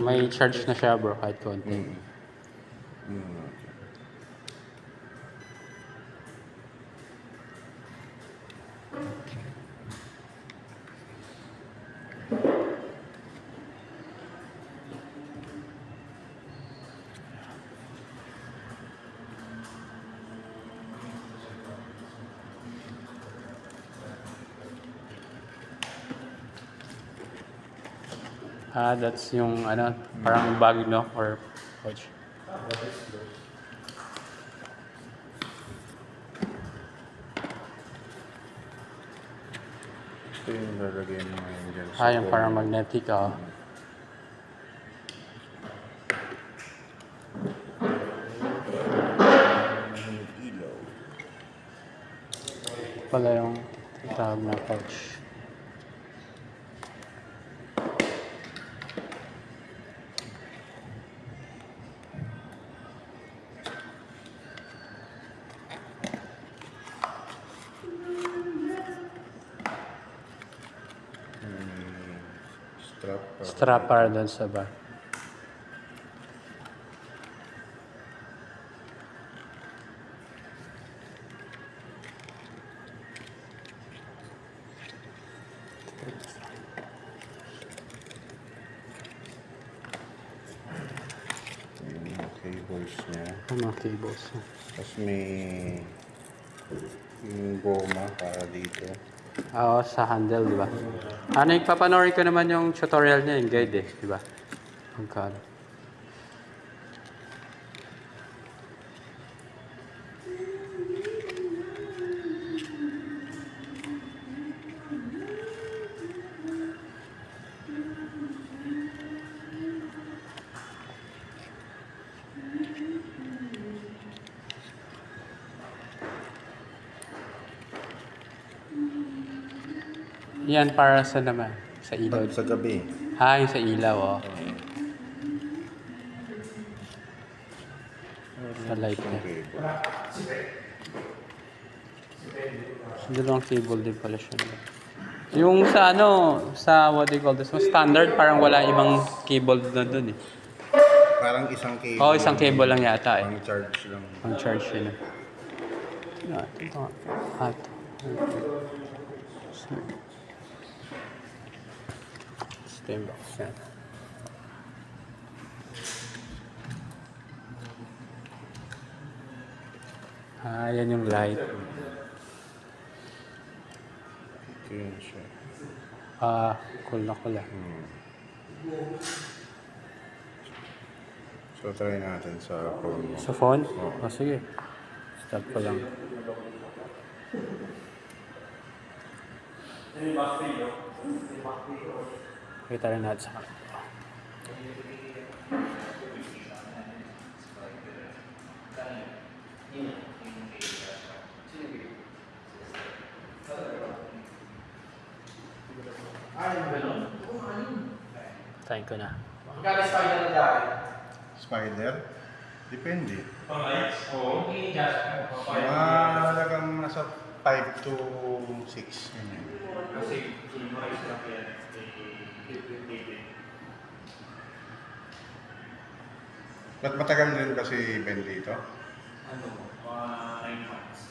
May charge na siya bro kahit konti. That's yung ano, parang bag no or pouch. Ito yung lalagyan mo ngayon dyan. Yung parang magnetic ilaw. Pala yung tawag na pouch. Strap para doon sa bar. Cables niya. Mga cables. Tapos may yung goma para dito. Sa handle, di ba? Nagpapanoorin ko naman yung tutorial niya, yung guide di ba? Magkano. Yan para sa naman? Sa ilaw? Sa gabi. Yung sa ilaw, Sa light niya. Dalawang cable din pala siya. Yung sa sa what do you call this? Standard, parang wala ibang cable na dun Parang isang cable. Isang cable lang yata Pang charge lang. Pang charge yun. Ito. Steam box yan. Yan yung light. Ito yun siya. Cool na cool So try natin sa phone mo. Sa phone? Sige. Start ko lang. Kita rin natin sa tayo ko na. Magkano spider na dati? Spider? Depende. Pang-lights? Oo. Mahalagang nasa 5 to 6. Kasi kinimais lang yan. Ba't matagal din kasi Ben dito? Ano mo? 9 months.